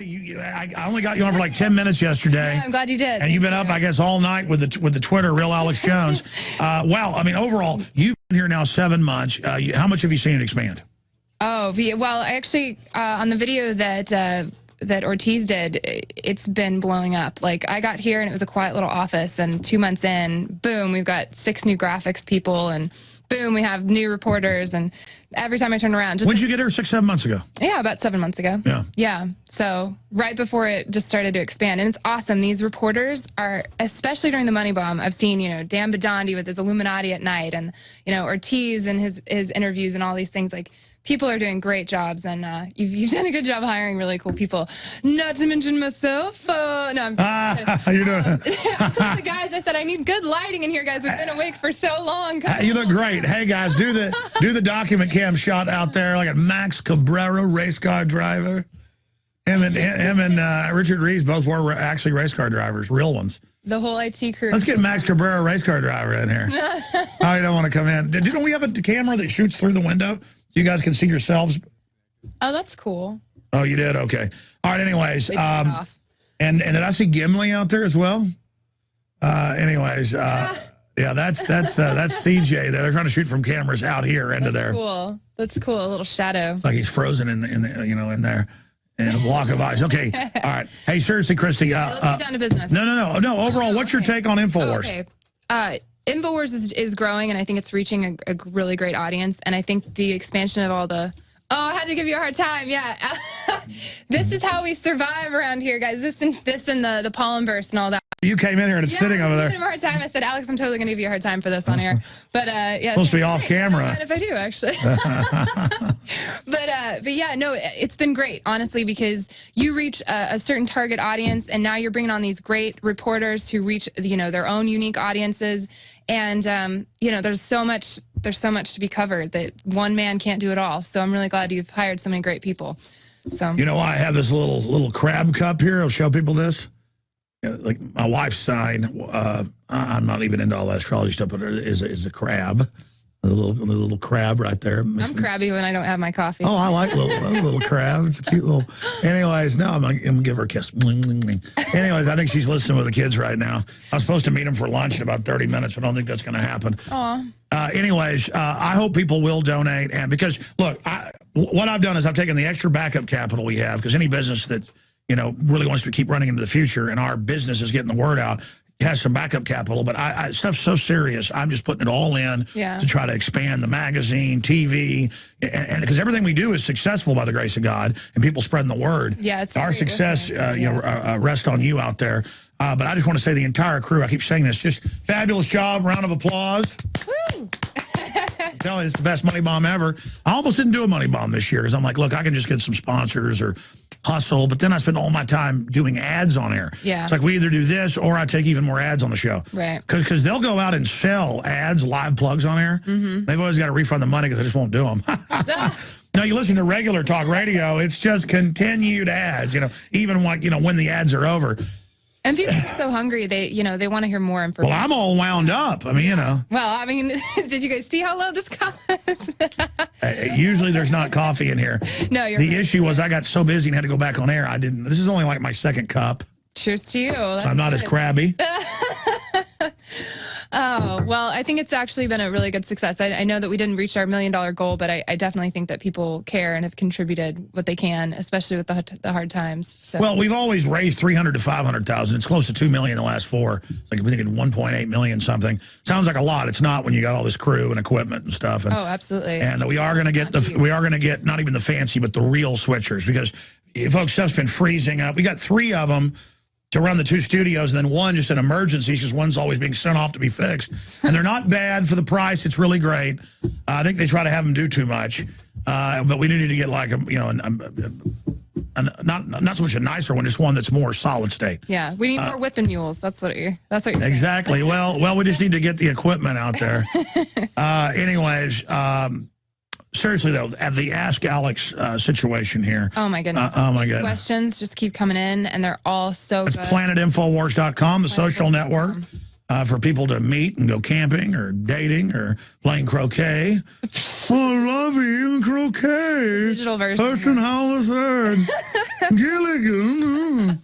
I only got you on for like 10 minutes yesterday. Yeah, I'm glad you did. And you've been up, I guess, all night with the Twitter, Real Alex Jones. Wow, I mean, overall, you've been here now 7 months. How much have you seen it expand? Oh, well, I actually, on the video that Ortiz did, it's been blowing up. Like, I got here and it was a quiet little office, and 2 months in, boom, we've got 6 new graphics people, and boom, we have new reporters, and every time I turn around. When did you get here? 6, 7 months ago? Yeah, about 7 months ago. Yeah. Yeah. So right before it just started to expand. And it's awesome. These reporters are, especially during the money bomb, I've seen, Dan Bidandi with his Illuminati at night, and, Ortiz and his interviews and all these things. Like, people are doing great jobs, and you've done a good job hiring really cool people. Not to mention myself. No, I'm you're doing. I told the guys, I said, I need good lighting in here, guys. We've been awake for so long. You look great. Hey, guys, do the document cam shot out there. Like a Max Cabrera, race car driver. Him and Richard Reeves both were actually race car drivers, real ones. The whole IT crew. Let's get Max Cabrera, race car driver, in here. Oh, you don't want to come in. Didn't we have a camera that shoots through the window? You guys can see yourselves. Oh, that's cool. Oh, you did? Okay. All right, anyways. And did I see Gimli out there as well? Anyways, yeah, that's CJ there. They're trying to shoot from cameras out here into there. Cool. That's cool. A little shadow. Like he's frozen in there. And a block of ice. Okay. All right. Hey, seriously, Christy. Let's get down to business. No. Overall, what's your take on InfoWars? Okay. InfoWars is growing, and I think it's reaching a really great audience. And I think the expansion of all the... Oh, I had to give you a hard time. Yeah. This is how we survive around here, guys. This and the pollen burst and all that. You came in here and it's sitting over there. I gave him a hard time. I said, Alex, I'm totally going to give you a hard time for this on air. But yeah. Supposed to be off camera. If I do, actually. But yeah, no, it's been great, honestly, because you reach a certain target audience, and now you're bringing on these great reporters who reach, their own unique audiences. And, there's so much to be covered that one man can't do it all. So I'm really glad you've hired so many great people. So I have this little crab cup here. I'll show people this. Like my wife's sign. I'm not even into all that astrology stuff, but it is a crab. A little crab right there. I'm crabby when I don't have my coffee. Oh, I like little crab. It's a cute little. Anyways, no, I'm gonna give her a kiss. Anyways, I think she's listening with the kids right now. I was supposed to meet them for lunch in about 30 minutes, but I don't think that's going to happen. Aw. Anyways, I hope people will donate, and because look, what I've done is I've taken the extra backup capital we have, because any business that really wants to keep running into the future, and our business is getting the word out, has some backup capital, but stuff's so serious. I'm just putting it all in to try to expand the magazine, TV, and because everything we do is successful by the grace of God, and people spreading the word. Yeah, it's our success. Rest on you out there. But I just want to say the entire crew. I keep saying this. Just fabulous job. Round of applause. Woo! I'm telling you, it's the best money bomb ever. I almost didn't do a money bomb this year because I'm like, look, I can just get some sponsors or hustle, but then I spend all my time doing ads on air. Yeah. It's like we either do this or I take even more ads on the show. Right. Because they'll go out and sell ads, live plugs on air. Mm-hmm. They've always got to refund the money because I just won't do them. No, you listen to regular talk radio, it's just continued ads, even when the ads are over. And people are so hungry, they want to hear more information. Well, I'm all wound up. I mean, Well, I mean, did you guys see how low this coffee is? Usually there's not coffee in here. No, you're The issue was I got so busy and had to go back on air. I didn't. This is only like my second cup. Cheers to you. So I'm not as crabby. Oh, well, I think it's actually been a really good success. I know that we didn't reach our $1 million goal, but I definitely think that people care and have contributed what they can, especially with the hard times. So. Well, we've always raised $300,000 to $500,000. It's close to $2 million in the last 4. Like we think it's 1.8 million something. Sounds like a lot. It's not when you got all this crew and equipment and stuff. And, oh, absolutely. And we are going to get not even the fancy, but the real switchers, because folks, stuff's been freezing up. We got 3 of them to run the 2 studios, and then 1 just in emergencies because one's always being sent off to be fixed. And they're not bad for the price. It's really great. I think they try to have them do too much. But we do need to get like not so much a nicer one, just one that's more solid state. Yeah, we need more whipping mules. That's what you're exactly. Saying. Well, we just need to get the equipment out there. Anyways, seriously, though, at the Ask Alex situation here. Oh, my goodness. Oh, my goodness. Questions just keep coming in, and they're all so good. It's planetinfowars.com, the social network for people to meet and go camping or dating or playing croquet. Oh, I love you, croquet. Digital version. Person, how the third. Gilligan.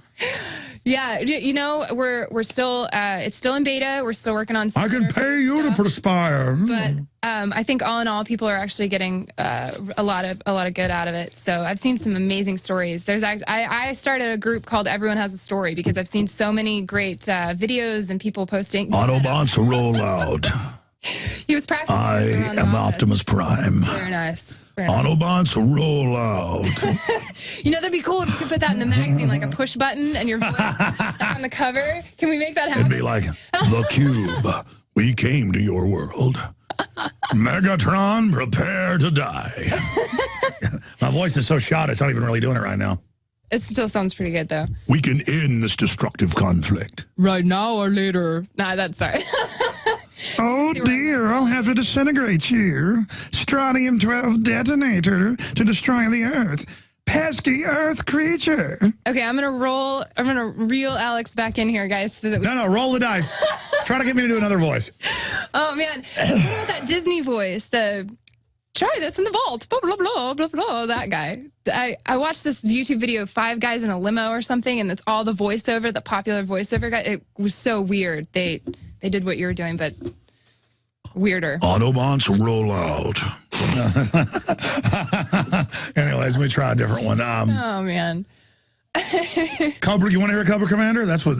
Yeah, you know, we're still it's still in beta. We're still working on. I can pay you to perspire. But I think all in all, people are actually getting a lot of good out of it. So I've seen some amazing stories. I started a group called Everyone Has a Story because I've seen so many great videos and people posting. Autobots roll out. He was practicing. I am Optimus Prime. Very nice. Very nice. Autobots roll out. You know, that'd be cool if you could put that in the magazine, like a push button, and your voice on the cover. Can we make that happen? It'd be like, the Cube, we came to your world. Megatron, prepare to die. My voice is so shot, it's not even really doing it right now. It still sounds pretty good, though. We can end this destructive conflict. Right now or later. Nah, that's sorry. Oh dear, I'll have to disintegrate you. Strontium-12 detonator to destroy the Earth. Pesky Earth creature. Okay, I'm gonna reel Alex back in here, guys. So that No, roll the dice. Try to get me to do another voice. Oh man, what about that Disney voice? Try this in the vault, blah, blah, blah, blah, blah, that guy. I watched this YouTube video of 5 guys in a limo or something, and it's all the voiceover, the popular voiceover guy. It was so weird. They did what you were doing, but weirder. Autobots roll out. Anyways, let me try a different one. Oh, man. Cobra, you want to hear Cobra Commander? That's what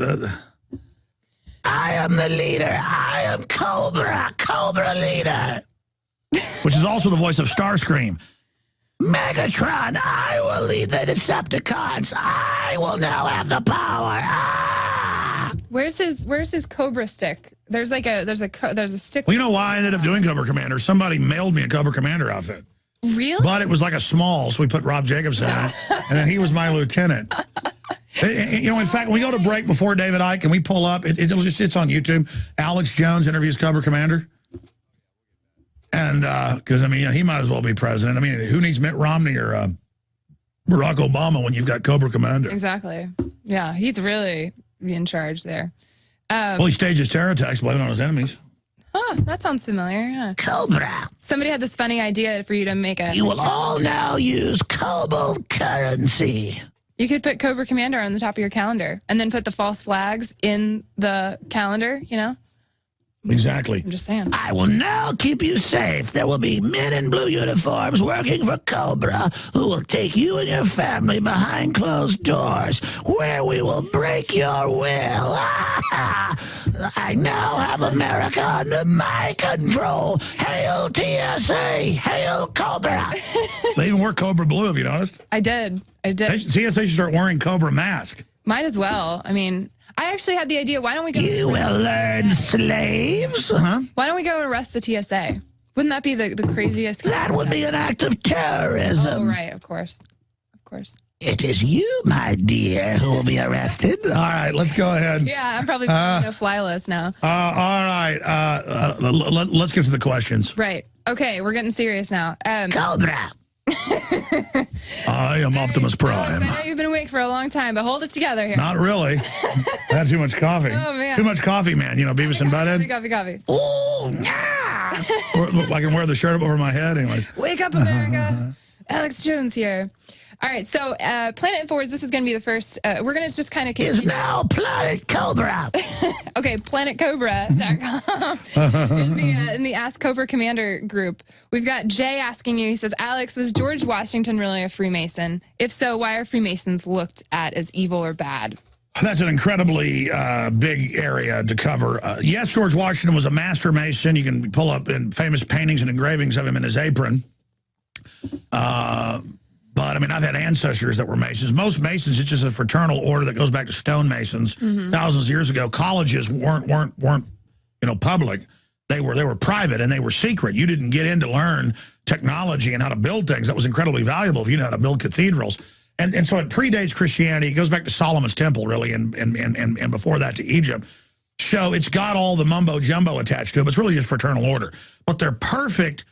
I am the leader. I am Cobra leader. Which is also the voice of Starscream. Megatron, I will lead the Decepticons. I will now have the power. Ah! Where's his Cobra stick? There's a stick. Well, you know why I ended up doing Cobra Commander? Somebody mailed me a Cobra Commander outfit. Really? But it was like a small, so we put Rob Jacobson in it, and then he was my lieutenant. You know, in fact, when we go to break before David Icke, can we pull up? It's on YouTube. Alex Jones interviews Cobra Commander. And because, I mean, he might as well be president. I mean, who needs Mitt Romney or Barack Obama when you've got Cobra Commander? Exactly. Yeah, he's really in charge there. Well, he stages terror attacks, blaming on his enemies. Huh, that sounds familiar. Yeah. Cobra. Somebody had this funny idea for you to make a... You will all now use Cobalt currency. You could put Cobra Commander on the top of your calendar and then put the false flags in the calendar, you know? Exactly. I'm just saying. I will now keep you safe. There will be men in blue uniforms working for Cobra who will take you and your family behind closed doors where we will break your will. I now have America under my control. Hail TSA! Hail Cobra! They even wear Cobra Blue, have you noticed? I did. TSA should start wearing Cobra mask. Might as well. I mean, I actually had the idea. Why don't we go? You will learn slaves? Huh? Why don't we go and arrest the TSA? Wouldn't that be the craziest? That would be an act of terrorism. Oh, right. Of course. Of course. It is you, my dear, who will be arrested. All right, let's go ahead. Yeah, I'm probably no fly list now. All right, let's get to the questions. Right. Okay, we're getting serious now. Cobra. I am Optimus Prime. I know you've been awake for a long time, but hold it together here. Not really. I had too much coffee. Oh, man. Too much coffee, man. You know, Beavis and Butthead. Coffee. Oh, yeah. I can wear the shirt up over my head anyways. Wake up, America. Alex Jones here. All right, so Planet Force, this is going to be the first. We're going to just kind of... Is now Planet Cobra. Okay, planetcobra.com in the Ask Cobra Commander group. We've got Jay asking you, he says, Alex, was George Washington really a Freemason? If so, why are Freemasons looked at as evil or bad? That's an incredibly big area to cover. Yes, George Washington was a master mason. You can pull up in famous paintings and engravings of him in his apron. But, I mean, I've had ancestors that were Masons. Most Masons, it's just a fraternal order that goes back to stonemasons thousands of years ago. Colleges weren't you know, public. They were private and they were secret. You didn't get in to learn technology and how to build things. That was incredibly valuable if you know how to build cathedrals. And so it predates Christianity. It goes back to Solomon's temple, really, and before that to Egypt. So it's got all the mumbo-jumbo attached to it, but it's really just fraternal order. But they're perfect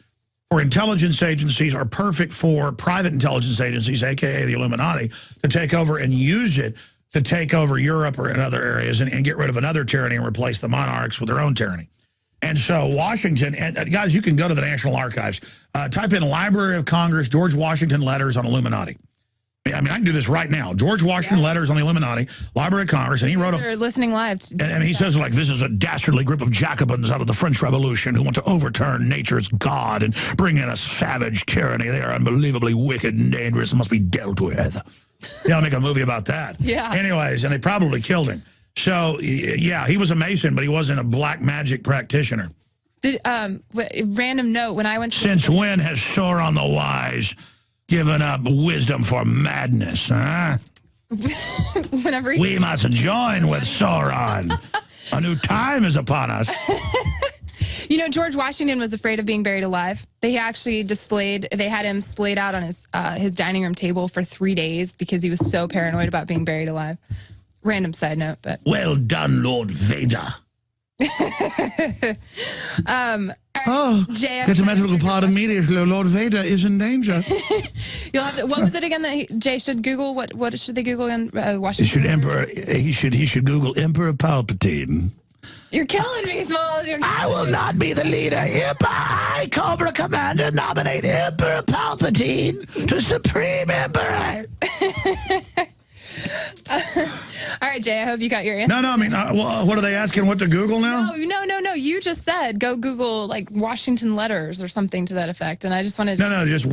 for intelligence agencies, are perfect for private intelligence agencies, a.k.a. the Illuminati, to take over and use it to take over Europe or in other areas and get rid of another tyranny and replace the monarchs with their own tyranny. And so Washington, and guys, you can go to the National Archives, type in Library of Congress, George Washington letters on Illuminati. I mean, I can do this right now. George Washington Letters on the Illuminati, Library of Congress, and he wrote They're listening live. and he says, like, this is a dastardly group of Jacobins out of the French Revolution who want to overturn nature's God and bring in a savage tyranny. They are unbelievably wicked and dangerous and must be dealt with. Yeah, I'll make a movie about that. Yeah. Anyways, and they probably killed him. So, yeah, he was a Mason, but he wasn't a black magic practitioner. Did, random note, when I went to... Since when has Sauron the Wise given up wisdom for madness, huh? Whenever We must join with Sauron. A new time is upon us. You know, George Washington was afraid of being buried alive. They actually they had him splayed out on his dining room table for 3 days because he was so paranoid about being buried alive. Random side note, but... Well done, Lord Vader. Jay, It's a medical part immediately. Lord Vader is in danger. You'll have to, what was it again that Jay should Google? What should they Google again? Washington? He should Google Emperor Palpatine. You're killing me, Smalls. I will not be the leader. Hereby, I, Cobra Commander, nominate Emperor Palpatine to Supreme Emperor. All right, Jay, I hope you got your answer. No, I mean, what are they asking? What to Google now? No. You just said go Google, like, Washington Letters or something to that effect, and I just wanted... No, just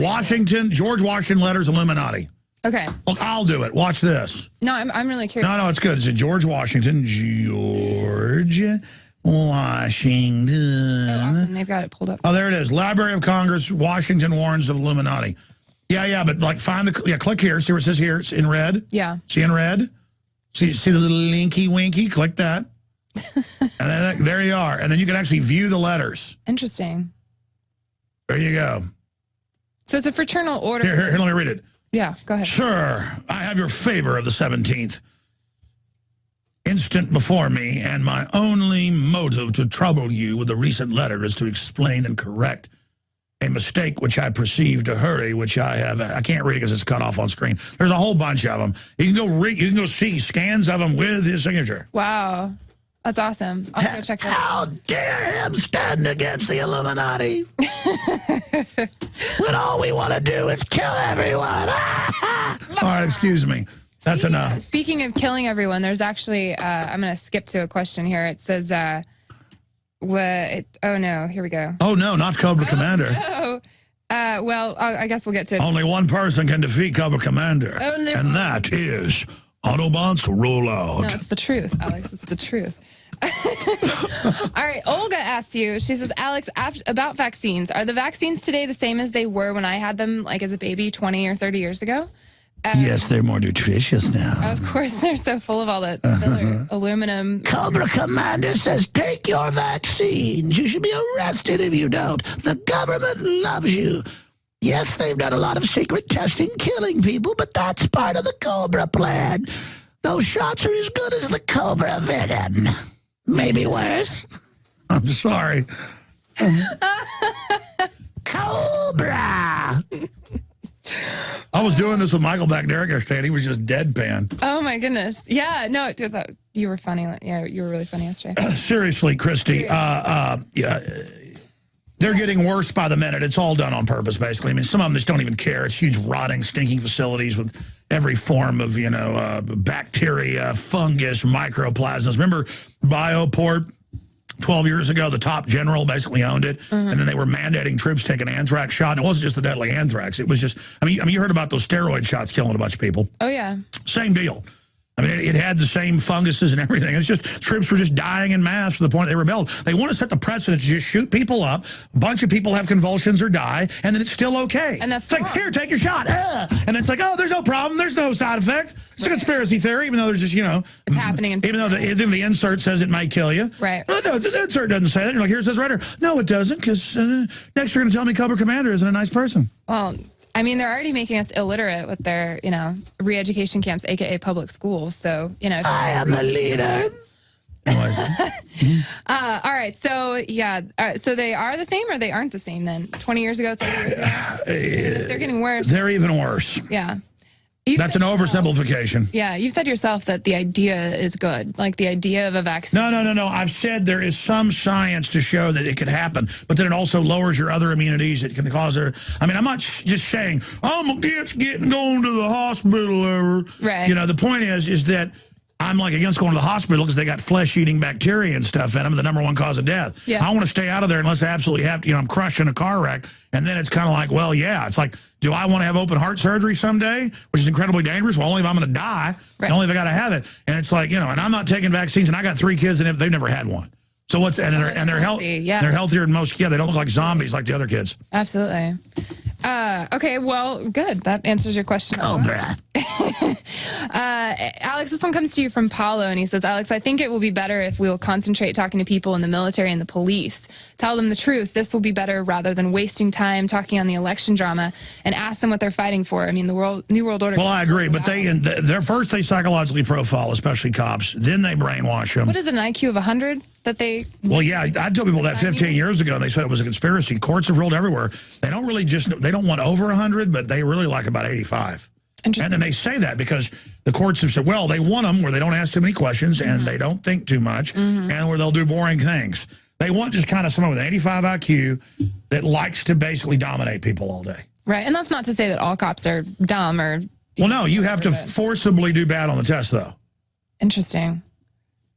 George Washington Letters Illuminati. Okay. Look, I'll do it. Watch this. No, I'm really curious. No, it's good. It's a George Washington. George Washington. Oh, awesome. They've got it pulled up. Oh, there it is. Library of Congress, Washington warns of Illuminati. Yeah, but like find click here. See what it says here? It's in red. Yeah. See in red? See the little linky winky? Click that. And then there you are. And then you can actually view the letters. Interesting. There you go. So it's a fraternal order. Here, let me read it. Yeah, go ahead. Sir, I have your favor of the 17th. Instant before me, and my only motive to trouble you with the recent letter is to explain and correct a mistake which I perceived to hurry, which I can't read it because it's cut off on screen. There's a whole bunch of them. You can go see scans of them with his signature. Wow. That's awesome. I'll go check that out. How dare him stand against the Illuminati when all we want to do is kill everyone. All right, excuse me. That's enough. Speaking of killing everyone, there's actually, I'm going to skip to a question here. It says, oh no, here we go. Oh no, not Cobra Commander. No. Well, I guess we'll get to it. Only one person can defeat Cobra Commander, Oh, no. and that is Autobots roll out. No, it's the truth, Alex. It's the truth. All right, Olga asks you, she says, Alex, about vaccines. Are the vaccines today the same as they were when I had them, like as a baby 20 or 30 years ago? Yes, they're more nutritious now. Of course, they're so full of all that filler, aluminum. Cobra Commander says take your vaccines. You should be arrested if you don't. The government loves you. Yes, they've done a lot of secret testing, killing people, but that's part of the Cobra plan. Those shots are as good as the Cobra venom. Maybe worse. I'm sorry. Cobra! I was doing this with Michael back there yesterday, and he was just deadpan. Oh my goodness. Yeah, no, you were funny. Yeah, you were really funny yesterday. Seriously, Christy, they're getting worse by the minute. It's all done on purpose, basically. I mean, some of them just don't even care. It's huge, rotting, stinking facilities with every form of, bacteria, fungus, microplasms. Remember Bioport? 12 years ago, the top general basically owned it, and then they were mandating troops take an anthrax shot, and it wasn't just the deadly anthrax. It was just, I mean, you heard about those steroid shots killing a bunch of people. Oh, yeah. Same deal. I mean, it had the same funguses and everything. It's just troops were just dying in mass to the point they rebelled. They want to set the precedent to just shoot people up. A bunch of people have convulsions or die, and then it's still okay. And that's it's like, here, take your shot. And then it's like, oh, there's no problem. There's no side effect. It's a conspiracy theory, even though there's just, It's happening. Even though the insert says it might kill you. Right. No, the insert doesn't say that. You're like, here it says right here. No, it doesn't, because next you're going to tell me Cobra Commander isn't a nice person. Well, I mean, they're already making us illiterate with their, re-education camps, a.k.a. public schools. So, I am the leader. all right. So, yeah. So they are the same or they aren't the same then? 20 years ago, 30 years ago? They're getting worse. They're even worse. Yeah. That's an oversimplification. Yeah, you've said yourself that the idea is good, like the idea of a vaccine. No. I've said there is some science to show that it could happen, but then it also lowers your other immunities. It can cause I mean, I'm not just saying, I'm against going to the hospital ever. Right. You know, the point is that I'm like against going to the hospital because they got flesh-eating bacteria and stuff in them, the #1 cause of death. Yeah. I want to stay out of there unless I absolutely have to. You know, I'm crushed in a car wreck. And then it's kind of like, well, yeah, it's like, do I want to have open heart surgery someday, which is incredibly dangerous? Well, only if I'm going to die, right. Only if I got to have it. And it's like, you know, and I'm not taking vaccines, and I got 3 kids, and they've never had one. So what's and they're healthy. Yeah. They're healthier than most kids. They don't look like zombies like the other kids. Absolutely. Okay, well, good. That answers your question. Oh, bruh. Alex, this one comes to you from Paulo, and he says, Alex, I think it will be better if we will concentrate talking to people in the military and the police. Tell them the truth. This will be better rather than wasting time talking on the election drama, and ask them what they're fighting for. I mean, the New World Order. Well, I agree, but they're first they psychologically profile, especially cops. Then they brainwash them. What is it, an IQ of 100 that they... Well, yeah, I told people that 15 years ago, and they said it was a conspiracy. Courts have ruled everywhere. They don't really they don't want over 100, but they really like about 85. And then they say that because the courts have said, well, they want them where they don't ask too many questions and they don't think too much and where they'll do boring things. They want just kind of someone with an 85 IQ that likes to basically dominate people all day. Right, and that's not to say that all cops are dumb or... Well, no, you have to forcibly do bad on the test, though. Interesting.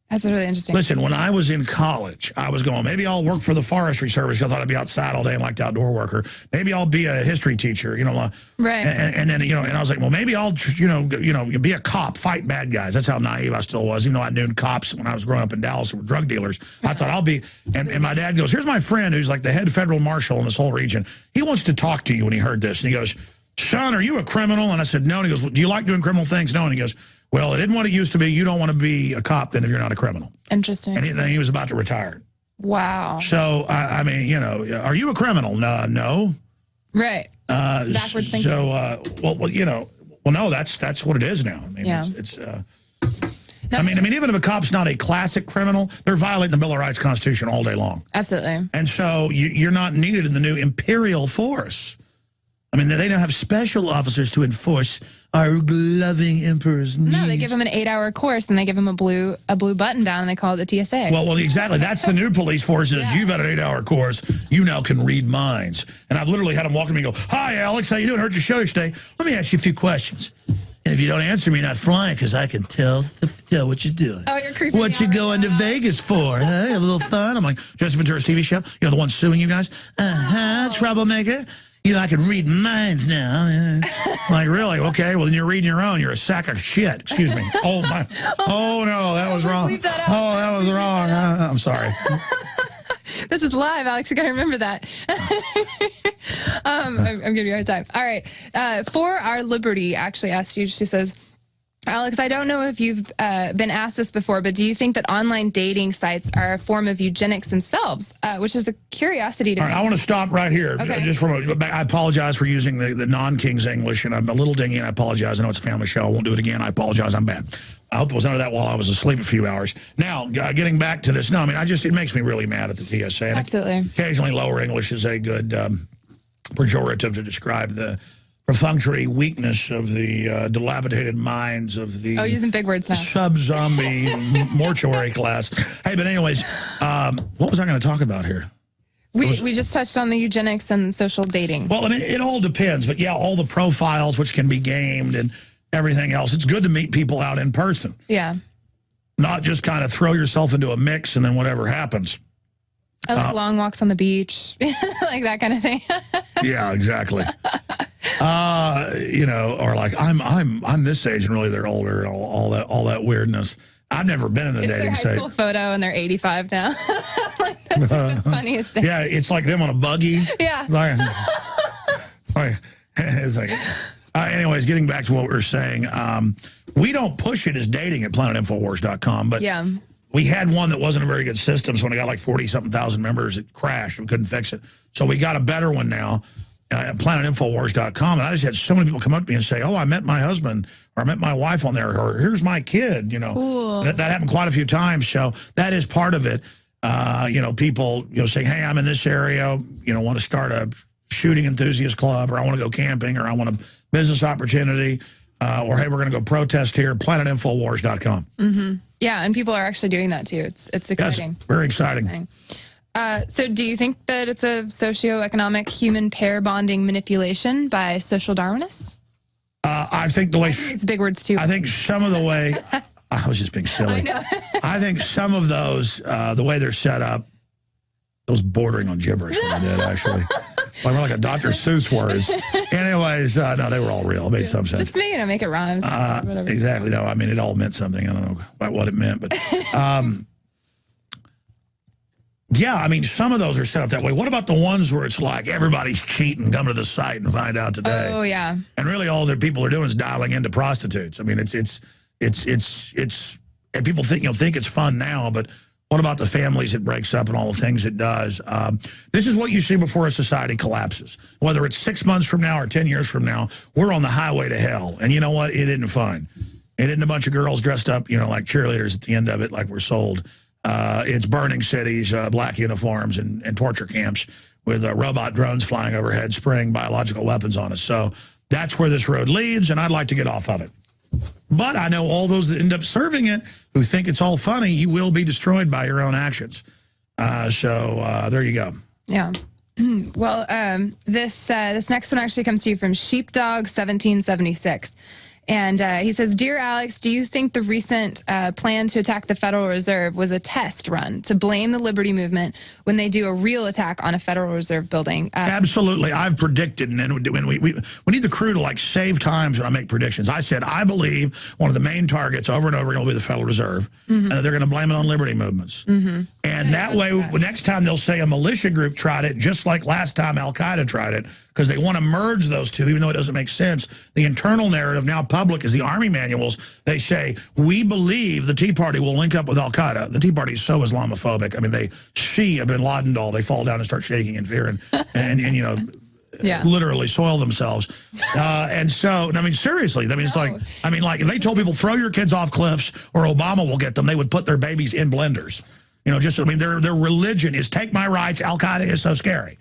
That's really interesting. Listen, when I was in college, I was going, maybe I'll work for the Forestry Service. I thought I'd be outside all day and like the outdoor worker. Maybe I'll be a history teacher, you know. Right. And then, you know, and I was like, well, maybe I'll, you know, be a cop, fight bad guys. That's how naive I still was, even though I knew cops when I was growing up in Dallas who were drug dealers. I thought I'll be, and my dad goes, here's my friend who's like the head federal marshal in this whole region. He wants to talk to you when he heard this. And he goes, son, are you a criminal? And I said, no. And he goes, well, do you like doing criminal things? No. And he goes, well, it isn't what it used to be. You don't want to be a cop then if you're not a criminal. Interesting. And then he was about to retire. Wow. So, I mean, you know, are you a criminal? No. Right. Backwards thinking. So, well, you know, well, no, that's what it is now. I mean, yeah. I mean, even if a cop's not a classic criminal, they're violating the Bill of Rights Constitution all day long. Absolutely. And so you're not needed in the new imperial force. I mean, they don't have special officers to enforce our loving emperor's needs. No, they give them an 8-hour course, and they give them a blue button down, and they call it the TSA. Well, exactly. That's the new police force. Is You've had an 8-hour course. You now can read minds. And I've literally had them walk to me and go, hi, Alex, how you doing? Heard your show yesterday. Let me ask you a few questions. And if you don't answer me, you're not flying, because I can tell what you're doing. Oh, you're creeping What you going to Vegas for? Huh? Have a little fun? I'm like, Joseph Ventura's TV show. You know, the one suing you guys? Troublemaker. You know, I can read minds now. Like, really? Okay, well, then you're reading your own. You're a sack of shit. Excuse me. Oh, my. Oh, no, that was wrong. That was wrong. I'm sorry. This is live, Alex. You got to remember that. I'm giving you a hard time. All right. For Our Liberty actually asked you, she says, Alex, I don't know if you've been asked this before, but do you think that online dating sites are a form of eugenics themselves? Which is a curiosity to me. All right, I want to stop right here. Okay. I apologize for using the non-King's English, and I'm a little dingy, and I apologize. I know it's a family show. I won't do it again. I apologize. I'm bad. I hope it was under that while I was asleep a few hours. Now, getting back to this, no, I mean, it makes me really mad at the TSA. And absolutely. Occasionally, lower English is a good pejorative to describe the perfunctory weakness of the dilapidated minds of the using big words now. Sub-zombie mortuary class. Hey, but anyways, what was I going to talk about here? We just touched on the eugenics and social dating. Well, I mean, it all depends. But, yeah, all the profiles, which can be gamed and everything else. It's good to meet people out in person. Yeah. Not just kind of throw yourself into a mix and then whatever happens. I like long walks on the beach, like that kind of thing. Yeah, exactly. You know, or like I'm this age and really they're older and all that weirdness. I've never been in a dating site. It's their high school photo and they're 85 now. Like, that's like the funniest thing. Yeah, it's like them on a buggy. Yeah. It's like, anyways, getting back to what we were saying, we don't push it as dating at planetinfowars.com, but yeah. We had one that wasn't a very good system, so when it got like 40-something thousand members, it crashed. We couldn't fix it. So we got a better one now at planetinfowars.com, and I just had so many people come up to me and say, oh, I met my husband, or I met my wife on there, or here's my kid, you know. Cool. That happened quite a few times, so that is part of it. You know, people, you know, saying, hey, I'm in this area, you know, want to start a shooting enthusiast club, or I want to go camping, or I want a business opportunity. or, hey, we're going to go protest here, planetinfowars.com. Yeah, and people are actually doing that too. It's exciting. Yes, very exciting. So do you think that it's a socioeconomic human pair bonding manipulation by social Darwinists? I think the way... It's big words too. I think some of the way... I was just being silly. I know. I think some of those, the way they're set up, those bordering on gibberish when I did, actually. Like, we're like a Dr. Seuss words. Anyways, no, they were all real. It made some sense. Just make it rhyme. Whatever. Exactly. No, I mean, it all meant something. I don't know about what it meant, but... yeah, I mean, some of those are set up that way. What about the ones where it's like everybody's cheating, come to the site and find out today? Oh, yeah. And really all that people are doing is dialing into prostitutes. I mean, it's and people think it's fun now, but what about the families it breaks up and all the things it does? This is what you see before a society collapses. Whether it's 6 months from now or 10 years from now, we're on the highway to hell. And you know what? It isn't fun. It isn't a bunch of girls dressed up, like cheerleaders at the end of it, like we're sold. It's burning cities, black uniforms, and torture camps with robot drones flying overhead, spraying biological weapons on us. So that's where this road leads, and I'd like to get off of it. But I know all those that end up serving it who think it's all funny, you will be destroyed by your own actions. So there you go. Yeah. Well, this next one actually comes to you from Sheepdog1776. And he says, Dear Alex, do you think the recent plan to attack the Federal Reserve was a test run to blame the Liberty Movement when they do a real attack on a Federal Reserve building? Absolutely. I've predicted, and when we need the crew to like save times when I make predictions. I said, I believe one of the main targets over and over again will be the Federal Reserve. And they're going to blame it on Liberty movements. And that way, next time they'll say a militia group tried it, just like last time Al-Qaeda tried it, because they want to merge those two, even though it doesn't make sense. The internal narrative now public is the Army manuals. They say, we believe the Tea Party will link up with Al-Qaeda. The Tea Party is so Islamophobic. I mean, they see a bin Laden doll. They fall down and start shaking in fear and literally soil themselves. And so, I mean, seriously, I mean, it's like if they told people, throw your kids off cliffs or Obama will get them, they would put their babies in blenders. Their religion is take my rights. Al-Qaeda is so scary.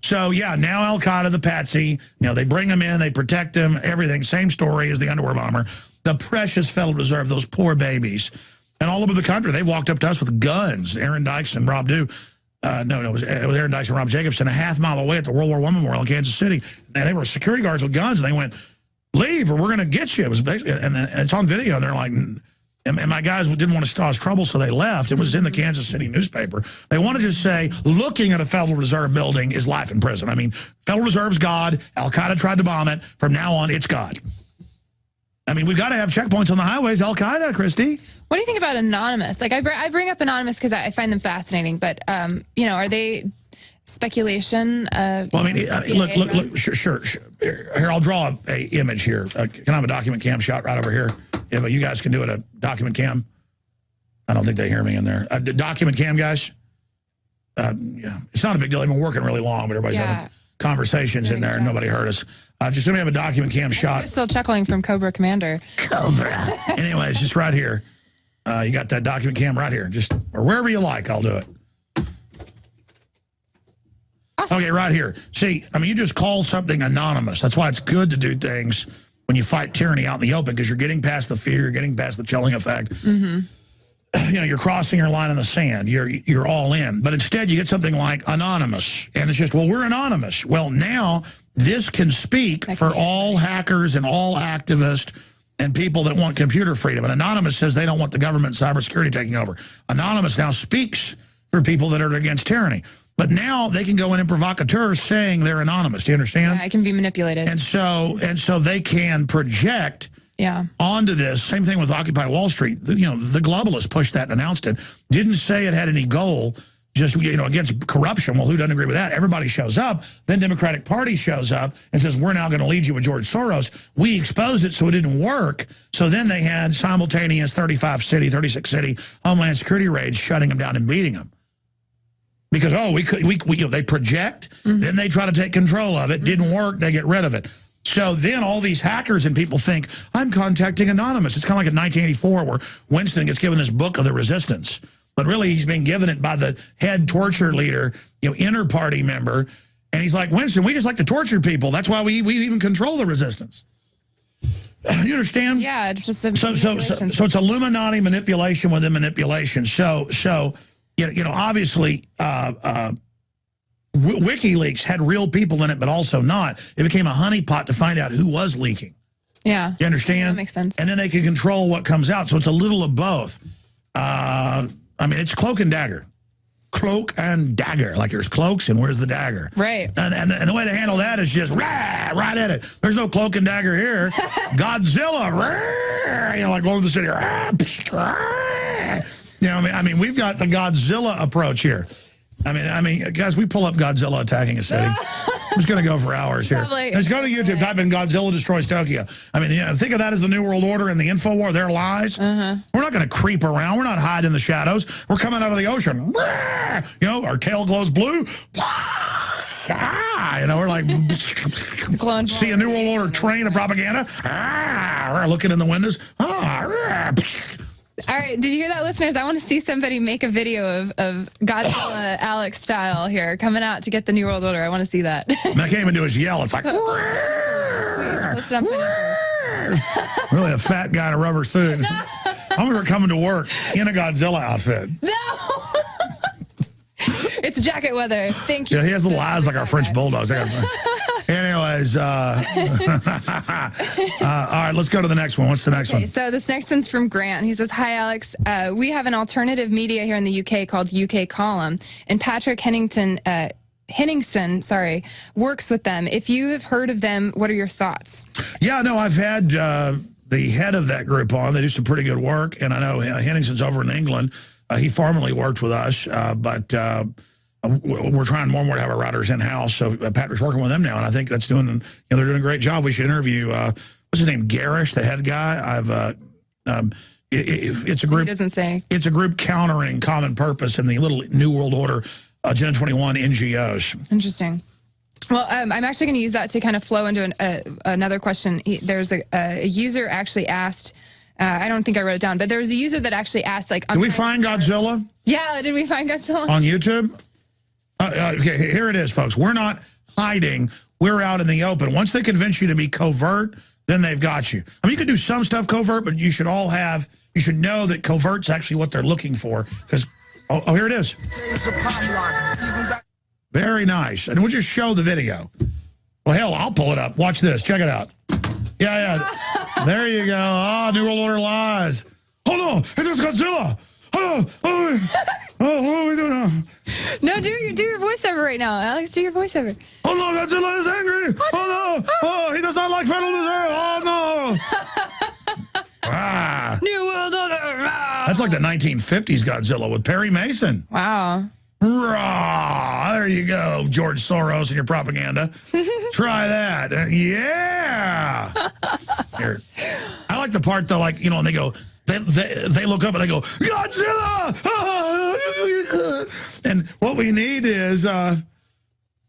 So, yeah, now Al-Qaeda, the patsy, they bring them in, they protect them, everything. Same story as the underwear bomber. The precious Federal Reserve, those poor babies. And all over the country, they walked up to us with guns. Aaron Dykes and Rob Dew. It was Aaron Dykes and Rob Jacobson, a half-mile away at the World War I Memorial in Kansas City. And they were security guards with guns, and they went, leave or we're going to get you. It was basically, and it's on video. They're like... And my guys didn't want to cause trouble, so they left. It was in the Kansas City newspaper. They want to just say, looking at a Federal Reserve building is life in prison. I mean, Federal Reserve's God. Al-Qaeda tried to bomb it. From now on, it's God. I mean, we've got to have checkpoints on the highways. Al-Qaeda, Christy. What do you think about Anonymous? Like, I bring up Anonymous because I find them fascinating. But, are they speculation? Well, I mean, look, sure. Here, I'll draw a image here. Can I have a document cam shot right over here? Yeah, but you guys can do it, a document cam. I don't think they hear me in there. Document cam, guys. Yeah, it's not a big deal. They've been working really long, but everybody's having conversations in there, and nobody heard us. Just let me have a document cam shot. You're still chuckling from Cobra Commander. Cobra. Anyways, just right here. You got that document cam right here. Or wherever you like, I'll do it. Awesome. Okay, right here. See, I mean, you just call something anonymous. That's why it's good to do things when you fight tyranny out in the open, because you're getting past the fear, you're getting past the chilling effect. You're crossing your line in the sand. You're all in. But instead, you get something like anonymous. And it's just, well, we're anonymous. Well, now this can speak for all hackers and all activists and people that want computer freedom. And Anonymous says they don't want the government cybersecurity taking over. Anonymous now speaks for people that are against tyranny. But now they can go in and provocateur saying they're anonymous. Do you understand? Yeah, it can be manipulated. And so they can project onto this. Same thing with Occupy Wall Street. The globalists pushed that and announced it. Didn't say it had any goal, just against corruption. Well, who doesn't agree with that? Everybody shows up. Then Democratic Party shows up and says, we're now going to lead you with George Soros. We exposed it so it didn't work. So then they had simultaneous 36 city Homeland Security raids, shutting them down and beating them. Because, they project, then they try to take control of it. Didn't work, they get rid of it. So then all these hackers and people think, I'm contacting Anonymous. It's kind of like in 1984 where Winston gets given this book of the resistance. But really, he's being given it by the head torture leader, inner party member. And he's like, Winston, we just like to torture people. That's why we even control the resistance. You understand? Yeah, it's just a So it's Illuminati manipulation within manipulation. So obviously, WikiLeaks had real people in it, but also not. It became a honeypot to find out who was leaking. Yeah. You understand? That makes sense. And then they could control what comes out. So it's a little of both. I mean, it's cloak and dagger. Cloak and dagger. Like there's cloaks and where's the dagger? Right. And the way to handle that is just right at it. There's no cloak and dagger here. Godzilla. Like going to the city. I mean, we've got the Godzilla approach here. I mean, guys, we pull up Godzilla attacking a city. I'm just going to go for hours here. Just go to YouTube, type in Godzilla destroys Tokyo. I mean, think of that as the New World Order and the InfoWar, their lies. We're not going to creep around. We're not hiding in the shadows. We're coming out of the ocean. Our tail glows blue. We're like, see a New World Order train of propaganda. We're looking in the windows. All right, did you hear that, listeners? I want to see somebody make a video of Godzilla Alex style here, coming out to get the New World Order. I want to see that. I can't even do his yell. It's like, really a fat guy in a rubber suit. I remember coming to work in a Godzilla outfit. No! It's jacket weather. Thank you. Yeah, he has little eyes like our French bulldogs. Anyways, all right, let's go to the next one. What's the next one? So this next one's from Grant. He says, hi, Alex. We have an alternative media here in the UK called UK Column, and Patrick Henningson, works with them. If you have heard of them, what are your thoughts? Yeah, no, I've had the head of that group on. They do some pretty good work, and I know Henningson's over in England. He formerly worked with us, but we're trying more and more to have our writers in-house. So Patrick's working with them now, and I think that's doing, they're doing a great job. We should interview, what's his name, Garish, the head guy. It's a group. He doesn't say. It's a group countering Common Purpose and the little New World Order, Agenda 21 NGOs. Interesting. Well, I'm actually going to use that to kind of flow into another question. There's a user actually asked, I don't think I wrote it down, but there was a user that actually asked, like, did we find Godzilla? Yeah, did we find Godzilla? On YouTube? Okay, here it is, folks. We're not hiding. We're out in the open. Once they convince you to be covert, then they've got you. I mean, you can do some stuff covert, but you should know that covert's actually what they're looking for. Because, here it is. Very nice. And we'll just show the video. Well, hell, I'll pull it up. Watch this. Check it out. Yeah. There you go. Oh, New World Order lies. Oh, no. It is Godzilla. Oh, what are we doing now? No, do your voiceover right now, Alex. Do your voiceover. Oh, no. Godzilla is angry. Oh, no. Oh, he does not like federal reserve. Oh, no. New World Order. That's like the 1950s Godzilla with Perry Mason. Wow. Rah, there you go, George Soros and your propaganda. Try that. Yeah. Here. I like the part, though, like, and they go, they look up and they go, Godzilla! And what we need is, like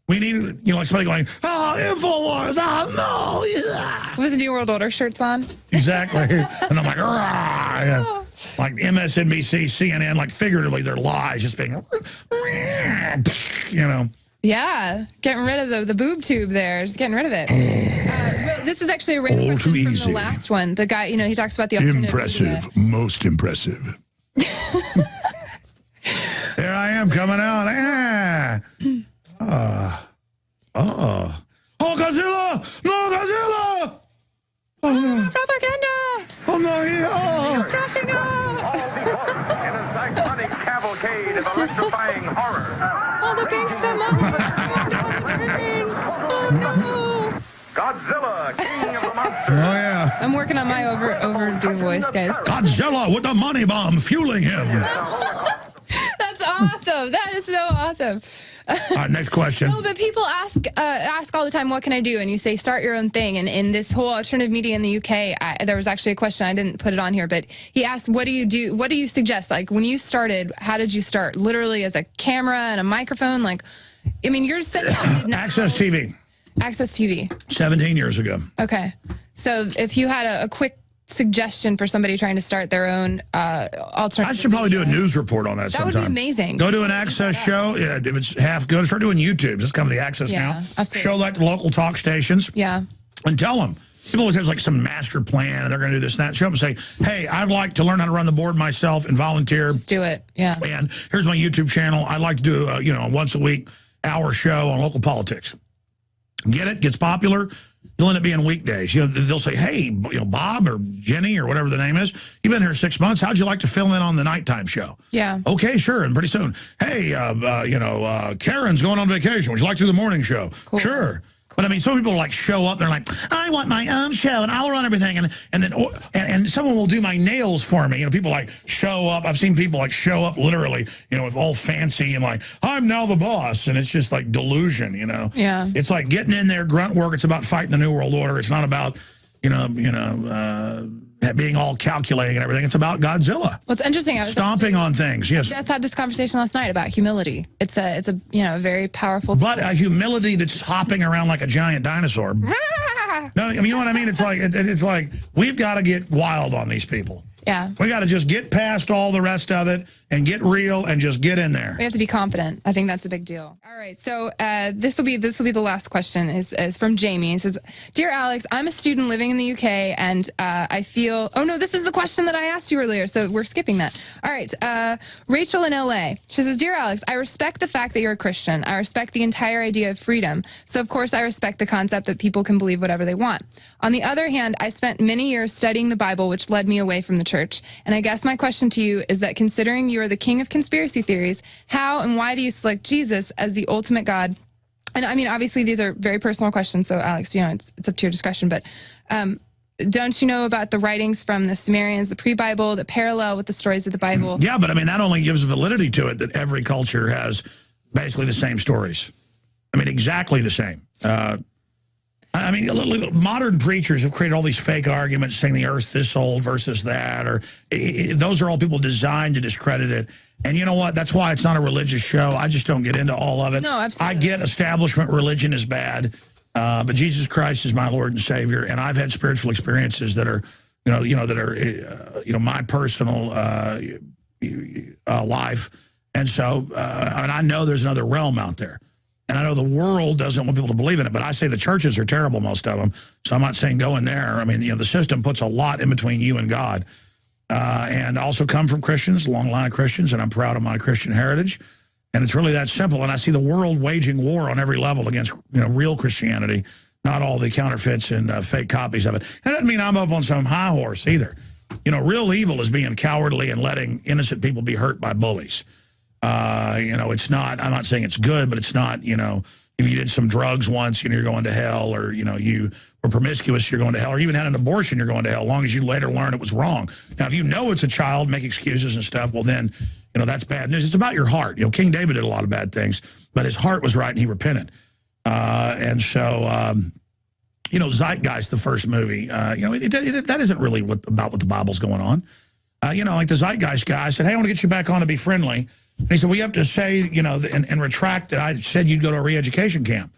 somebody going, InfoWars, no, yeah. With New World Order shirts on. Exactly. And I'm like, rah, yeah. Like MSNBC, CNN, like figuratively, their lies just being, Yeah, getting rid of the boob tube there, just getting rid of it. This is actually a random question from the last one. The guy, he talks about the alternative impressive, media. most impressive. There I am coming out. Oh, Godzilla! No, Godzilla! Oh, Propaganda! Oh, no, Crashing up! In a psychotic cavalcade of electrifying horror. All the gangsta monsters! Oh, no! Godzilla, king of the monsters. Oh, yeah. I'm working on my overdue voice, guys. Godzilla with the money bomb fueling him. That's awesome. That is so awesome. All right, next question. No, but people ask all the time, what can I do? And you say, start your own thing. And in this whole alternative media in the UK, there was actually a question, I didn't put it on here, but he asked, what do you do? What do you suggest? Like, when you started, how did you start? Literally as a camera and a microphone? Like, I mean, you're saying... Access TV. Access TV. 17 years ago. Okay. So if you had a quick suggestion for somebody trying to start their own alternative, I should probably do a news report on that sometime. That would be amazing. Go to an Access show. Yeah, if it's half good, start doing YouTube. That's kind of the Access now. Absolutely. Show that to local talk stations. Yeah. And tell them, People always have like some master plan and they're going to do this and that. Show up and say, hey, I'd like to learn how to run the board myself and volunteer. Just do it. Yeah. And here's my YouTube channel. I'd like to do a, a once a week hour show on local politics. Get it? Gets popular. You'll end up being weekdays. They'll say, hey, Bob or Jenny or whatever the name is, you've been here 6 months. How'd you like to fill in on the nighttime show? Yeah. Okay, sure. And pretty soon, hey, Karen's going on vacation. Would you like to do the morning show? Cool. Sure. But I mean, some people like show up. They're like, I want my own show and I'll run everything. And someone will do my nails for me. People like show up. I've seen people like show up literally, with all fancy and like, I'm now the boss. And it's just like delusion, Yeah. It's like getting in there, grunt work. It's about fighting the New World Order. It's not about, being all calculating and everything. It's about Godzilla. Well, it's interesting. Stomping on things. Yes. I just had this conversation last night about humility. It's a very powerful. But a humility that's hopping around like a giant dinosaur. No, you know what I mean? It's like we've got to get wild on these people. Yeah. We got to just get past all the rest of it and get real and just get in there. We have to be confident. I think that's a big deal. All right. So this will be the last question is from Jamie. He says, Dear Alex, I'm a student living in the UK and I feel, oh no, this is the question that I asked you earlier. So we're skipping that. All right. Rachel in LA. She says, Dear Alex, I respect the fact that you're a Christian. I respect the entire idea of freedom. So of course I respect the concept that people can believe whatever they want. On the other hand, I spent many years studying the Bible, which led me away from the church. And I guess my question to you is that considering you are the king of conspiracy theories, how and why do you select Jesus as the ultimate God? And I mean, obviously these are very personal questions. So Alex, it's up to your discretion, but don't you know about the writings from the Sumerians, the pre-Bible, that parallel with the stories of the Bible? Yeah, but I mean, that only gives validity to it that every culture has basically the same stories. I mean, exactly the same. I mean, modern preachers have created all these fake arguments saying the earth's this old versus that, or those are all people designed to discredit it. And you know what? That's why it's not a religious show. I just don't get into all of it. No, absolutely. I get establishment religion is bad, but Jesus Christ is my Lord and Savior, and I've had spiritual experiences that are, my personal life. And so, I know there's another realm out there. And I know the world doesn't want people to believe in it, but I say the churches are terrible, most of them. So I'm not saying go in there. I mean, the system puts a lot in between you and God. And also come from Christians, a long line of Christians, and I'm proud of my Christian heritage. And it's really that simple. And I see the world waging war on every level against, real Christianity, not all the counterfeits and fake copies of it. That doesn't mean I'm up on some high horse either. Real evil is being cowardly and letting innocent people be hurt by bullies. It's not, I'm not saying it's good, but it's not, if you did some drugs once, you're going to hell, or, you were promiscuous, you're going to hell, or even had an abortion, you're going to hell, as long as you later learn it was wrong. Now, if it's a child, make excuses and stuff, well then, that's bad news. It's about your heart. King David did a lot of bad things, but his heart was right and he repented. Zeitgeist, the first movie, that isn't really about what the Bible's going on. Like the Zeitgeist guy, I said, hey, I want to get you back on to be friendly. And he said, well, you have to say, and retract that I said you'd go to a re-education camp.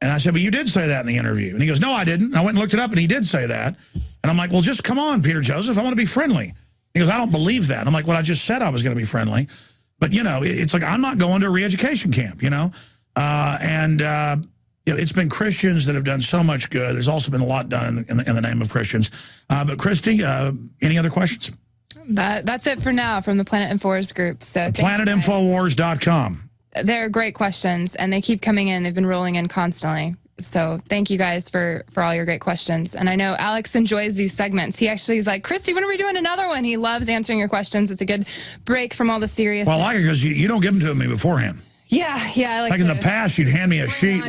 And I said, but you did say that in the interview. And he goes, no, I didn't. And I went and looked it up, and he did say that. And I'm like, well, just come on, Peter Joseph. I want to be friendly. He goes, I don't believe that. And I'm like, well, I just said I was going to be friendly. But, it's like I'm not going to a re-education camp, it's been Christians that have done so much good. There's also been a lot done in the name of Christians. But, Christy, any other questions? That's it for now from the Planet Infowars group. So PlanetInfowars.com. They're great questions, and they keep coming in. They've been rolling in constantly. So thank you guys for all your great questions. And I know Alex enjoys these segments. He actually is like, Christy, when are we doing another one? He loves answering your questions. It's a good break from all the serious. Well, I like it because you don't give them to me beforehand. Yeah. I like in the past, you'd hand me a sheet,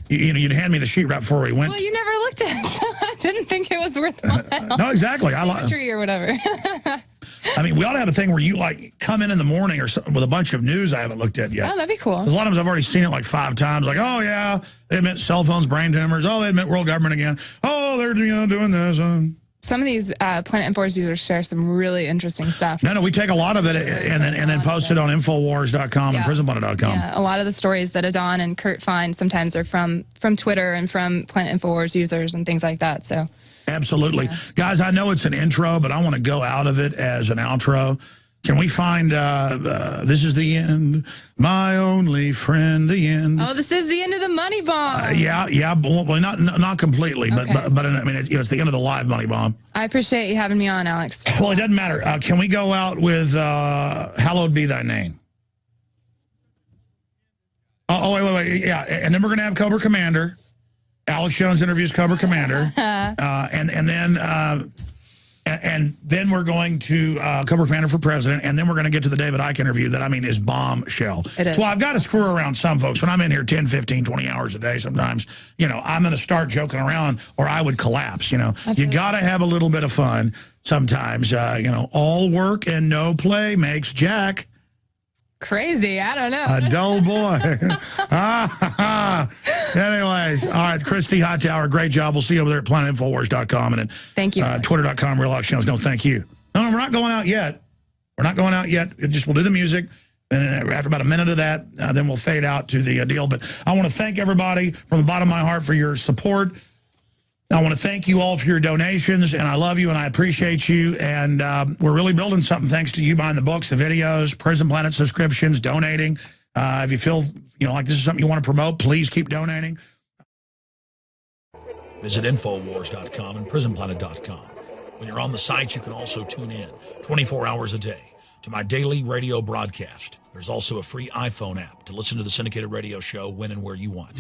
you'd hand me the sheet right before we went. Well, you never looked at it, so I didn't think it was worthwhile. No, exactly. I like tree or whatever. I mean, we ought to have a thing where you come in the morning or something with a bunch of news I haven't looked at yet. Oh, that'd be cool. Because a lot of times I've already seen it 5 times. Like, oh yeah, they admit cell phones, brain tumors. Oh, they admit world government again. Oh, they're doing this. Some of these Planet Infowars users share some really interesting stuff. No, we take a lot of it and then post it on Infowars.com and PrisonPlanet.com. Yeah, a lot of the stories that Adon and Kurt find sometimes are from Twitter and from Planet Infowars users and things like that. So. Absolutely. Yeah. Guys, I know it's an intro, but I want to go out of it as an outro. Can we find This Is the End, My Only Friend, the End? Oh, this is the end of the money bomb. Yeah, well, not completely, Okay. but I mean, it's the end of the live money bomb. I appreciate you having me on, Alex. Well, it doesn't matter. Can we go out with Hallowed Be Thy Name? Oh, wait. Yeah, and then we're going to have Cobra Commander. Alex Jones interviews Cobra Commander. And then we're going to Cobra Commander for President, and then we're going to get to the David Icke interview that, I mean, is bombshell. It is. Well, I've got to screw around some folks. When I'm in here 10, 15, 20 hours a day sometimes, you know, I'm going to start joking around or I would collapse, you know. Absolutely. You got to have a little bit of fun sometimes. You know, all work and no play makes Jack Crazy. I don't know. a dull boy. Anyways, all right, Christy Hightower, great job. We'll see you over there at planetinfowars.com and at Thank you. Twitter.com, Real Alex Jones. No, thank you. No, we're not going out yet. We're not going out yet. We'll do the music. And after about a minute of that, then we'll fade out to the deal. But I want to thank everybody from the bottom of my heart for your support. I want to thank you all for your donations, and I love you and I appreciate you. And we're really building something thanks to you buying the books, the videos, Prison Planet subscriptions, donating. If you feel like this is something you want to promote, please keep donating. Visit Infowars.com and PrisonPlanet.com. When you're on the site, you can also tune in 24 hours a day to my daily radio broadcast. There's also a free iPhone app to listen to the syndicated radio show when and where you want.